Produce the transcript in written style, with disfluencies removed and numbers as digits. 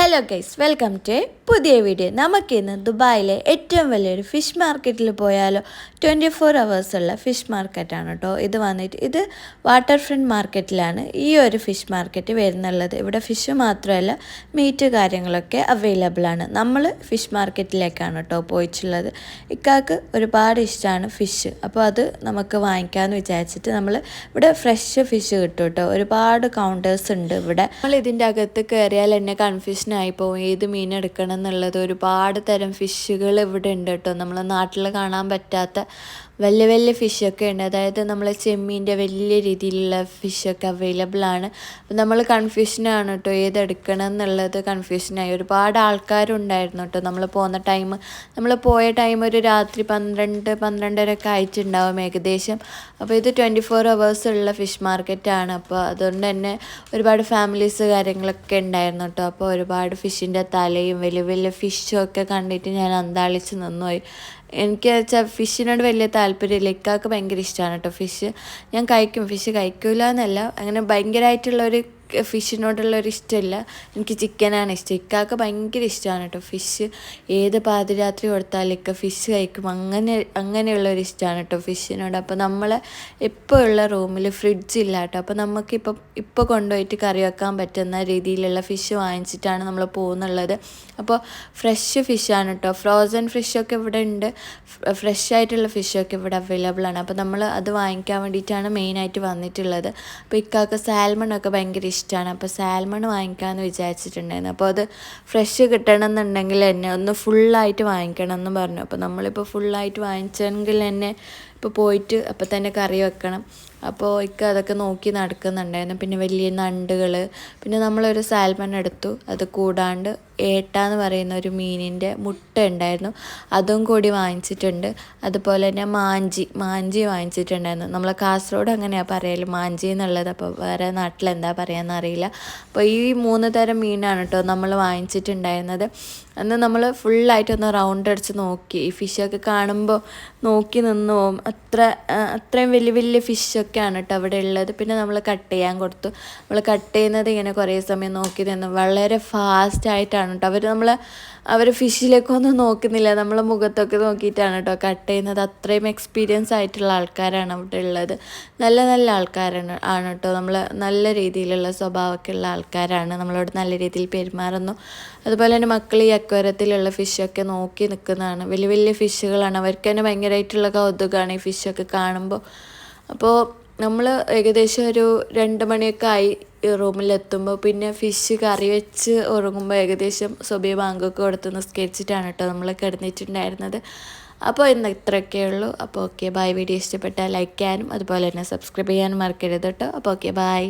Hello guys, welcome to പുതിയ video. നമുക്കിന്ന് ദുബായിലെ ഏറ്റവും വലിയൊരു ഫിഷ് മാർക്കറ്റിൽ പോയാലോ. 24 hours ഉള്ള ഫിഷ് മാർക്കറ്റാണ് കേട്ടോ. ഇത് വാട്ടർ ഫ്രണ്ട് മാർക്കറ്റിലാണ് ഈ ഒരു ഫിഷ് മാർക്കറ്റ് വരുന്നുള്ളത്. ഇവിടെ ഫിഷ് മാത്രമല്ല മീറ്റ് കാര്യങ്ങളൊക്കെ അവൈലബിൾ ആണ്. നമ്മൾ ഫിഷ് മാർക്കറ്റിലേക്കാണ് കേട്ടോ പോയിട്ടുള്ളത്. ഇക്കാക്ക് ഒരുപാട് ഇഷ്ടമാണ് ഫിഷ്, അപ്പോൾ അത് നമുക്ക് വാങ്ങിക്കാമെന്ന് വിചാരിച്ചിട്ട് നമ്മൾ ഇവിടെ ഫ്രഷ് ഫിഷ് കിട്ടും കേട്ടോ. ഒരുപാട് കൗണ്ടേഴ്സ് ഉണ്ട് ഇവിടെ. നമ്മൾ ഇതിൻ്റെ അകത്ത് കയറിയാൽ എന്നെ കൺഫ്യൂഷനായി പോകും ഏത് മീൻ എടുക്കണം എന്നുള്ളത്. ഒരുപാട് തരം ഫിഷുകൾ ഇവിടെ ഉണ്ട് കേട്ടോ. നമ്മളെ നാട്ടിൽ കാണാൻ പറ്റാത്ത വലിയ വലിയ ഫിഷൊക്കെ ഉണ്ട്. അതായത് നമ്മളെ ചെമ്മീൻ്റെ വലിയ രീതിയിലുള്ള ഫിഷൊക്കെ അവൈലബിൾ ആണ്. അപ്പം നമ്മൾ കൺഫ്യൂഷനാണ് കേട്ടോ ഏതെടുക്കണം എന്നുള്ളത്. കൺഫ്യൂഷനായി. ഒരുപാട് ആൾക്കാരുണ്ടായിരുന്നു കേട്ടോ നമ്മൾ പോയ ടൈം ഒരു രാത്രി 12-12:30 ഒക്കെ ആയിട്ടുണ്ടാവും ഏകദേശം. അപ്പോൾ ഇത് 24 hours ഉള്ള ഫിഷ് മാർക്കറ്റാണ്. അപ്പോൾ അതുകൊണ്ട് തന്നെ ഒരുപാട് ഫാമിലീസ് കാര്യങ്ങളൊക്കെ ഉണ്ടായിരുന്നു കേട്ടോ. അപ്പോൾ ഒരുപാട് ഫിഷിൻ്റെ തലയും വലിയ വലിയ ഫിഷും ഒക്കെ കണ്ടിട്ട് ഞാൻ അന്താളിച്ച് നിന്നുപോയി. എനിക്ക് വെച്ചാൽ ഫിഷിനോട് വലിയ താല്പര്യമില്ല. ഇക്കാക്ക് ഭയങ്കര ഇഷ്ടമാണ് കേട്ടോ ഫിഷ്. ഞാൻ കഴിക്കും, ഫിഷ് കഴിക്കില്ല എന്നല്ല, അങ്ങനെ ഭയങ്കരമായിട്ടുള്ളൊരു ഫിഷിനോടുള്ളൊരു ഇഷ്ടമില്ല. എനിക്ക് ചിക്കനാണ് ഇഷ്ടം. ഇക്കാക്ക് ഭയങ്കര ഇഷ്ടമാണ് കേട്ടോ ഫിഷ്. ഏത് പാതിരാത്രി കൊടുത്താലും ഇക്ക ഫിഷ് കഴിക്കും. അങ്ങനെയുള്ളൊരു ഇഷ്ടമാണ് കേട്ടോ ഫിഷിനോട്. അപ്പോൾ നമ്മൾ ഇപ്പോൾ ഉള്ള റൂമിൽ ഫ്രിഡ്ജ് ഇല്ല കേട്ടോ. അപ്പോൾ ഇപ്പോൾ കൊണ്ടുപോയിട്ട് കറി വെക്കാൻ പറ്റുന്ന രീതിയിലുള്ള ഫിഷ് വാങ്ങിച്ചിട്ടാണ് നമ്മൾ പോകുന്നുള്ളത്. അപ്പോൾ ഫ്രഷ് ഫിഷാണ് കേട്ടോ. ഫ്രോസൺ ഫിഷൊക്കെ ഇവിടെ ഉണ്ട്, ഫ്രഷ് ആയിട്ടുള്ള ഫിഷൊക്കെ ഇവിടെ അവൈലബിൾ ആണ്. അപ്പോൾ നമ്മൾ അത് വാങ്ങിക്കാൻ വേണ്ടിയിട്ടാണ് മെയിനായിട്ട് വന്നിട്ടുള്ളത്. അപ്പോൾ ഇക്കാക്ക് സാൽമണൊക്കെ ഭയങ്കര ഇഷ്ടമാണ്. അപ്പോൾ സാൽമൺ വാങ്ങിക്കാമെന്ന് വിചാരിച്ചിട്ടുണ്ടായിരുന്നു. അപ്പോൾ അത് ഫ്രഷ് കിട്ടണം എന്നുണ്ടെങ്കിൽ എന്നെ ഒന്ന് ഫുള്ളായിട്ട് വാങ്ങിക്കണം എന്ന് പറഞ്ഞു. അപ്പോൾ നമ്മളിപ്പോൾ ഫുള്ളായിട്ട് വാങ്ങിച്ചെങ്കിൽ എന്നെ ഇപ്പോൾ പോയിട്ട് അപ്പോൾ തന്നെ കറി വെക്കണം. അപ്പോൾ അതൊക്കെ നോക്കി നടക്കുന്നുണ്ടായിരുന്നു. പിന്നെ വലിയ നണ്ടുകൾ, പിന്നെ നമ്മളൊരു സാൽമൺ എടുത്തു. അത് കൂടാണ്ട് ഏട്ടാന്ന് പറയുന്ന ഒരു മീനിൻ്റെ മുട്ട ഉണ്ടായിരുന്നു, അതും കൂടി വാങ്ങിച്ചിട്ടുണ്ട്. അതുപോലെ തന്നെ മാഞ്ചി വാങ്ങിച്ചിട്ടുണ്ടായിരുന്നു. നമ്മളെ കാസർഗോഡ് അങ്ങനെയാണ് പറയൽ മാഞ്ചി എന്നുള്ളത്. അപ്പോൾ വേറെ നാട്ടിലെന്താ പറയാമെന്ന് അറിയില്ല. അപ്പോൾ ഈ 3 തരം മീനാണ് കേട്ടോ നമ്മൾ വാങ്ങിച്ചിട്ടുണ്ടായിരുന്നത്. അന്ന് നമ്മൾ ഫുള്ളായിട്ടൊന്ന് റൗണ്ട് അടിച്ച് നോക്കി. ഈ ഫിഷൊക്കെ കാണുമ്പോൾ നോക്കി നിന്ന് പോകും. അത്രയും വലിയ വലിയ ഫിഷൊക്കെയാണ് കേട്ടോ അവിടെ ഉള്ളത്. പിന്നെ നമ്മൾ കട്ട് ചെയ്യാൻ കൊടുത്തു. നമ്മൾ കട്ട് ചെയ്യുന്നത് ഇങ്ങനെ കുറേ സമയം നോക്കി നിന്ന് വളരെ ഫാസ്റ്റായിട്ടാണ് കേട്ടോ അവർ ഫിഷിലേക്കൊന്നും നോക്കുന്നില്ല, നമ്മളെ മുഖത്തൊക്കെ നോക്കിയിട്ടാണ് കേട്ടോ കട്ട് ചെയ്യുന്നത്. അത്രയും എക്സ്പീരിയൻസ് ആയിട്ടുള്ള ആൾക്കാരാണ് അവിടെ ഉള്ളത്. നല്ല നല്ല ആൾക്കാരാണ് കേട്ടോ. നല്ല രീതിയിലുള്ള സ്വഭാവമൊക്കെ ഉള്ള ആൾക്കാരാണ്. നമ്മളോട് നല്ല രീതിയിൽ പെരുമാറുന്നു. അതുപോലെ തന്നെ മക്കൾ ഈ അക്വേറിയത്തിലുള്ള ഫിഷൊക്കെ നോക്കി നിൽക്കുന്നതാണ്. വലിയ വലിയ ഫിഷുകളാണ്. അവർക്ക് തന്നെ ഭയങ്കരമായിട്ടുള്ള കൗതുകമാണ് ഈ ഫിഷൊക്കെ കാണുമ്പോൾ. അപ്പോൾ നമ്മൾ ഏകദേശം ഒരു 2 മണിയൊക്കെ ആയി റൂമിലെത്തുമ്പോൾ. പിന്നെ ഫിഷ് കറി വെച്ച് ഉറങ്ങുമ്പോൾ ഏകദേശം സുബഹി ബാങ്കൊക്കെ കൊടുത്ത് നിസ്കരിച്ചിട്ടാണ് കേട്ടോ നമ്മൾ കിടന്നിട്ടുണ്ടായിരുന്നത്. അപ്പോൾ ഇന്ന് ഇത്രയൊക്കെ ഉള്ളൂ. അപ്പോൾ ഓക്കെ, ബൈ. വീഡിയോ ഇഷ്ടപ്പെട്ടാൽ ലൈക്ക് ചെയ്യാനും അതുപോലെ തന്നെ സബ്സ്ക്രൈബ് ചെയ്യാനും മറക്കരുത് കേട്ടോ. അപ്പോൾ ഓക്കെ, ബൈ.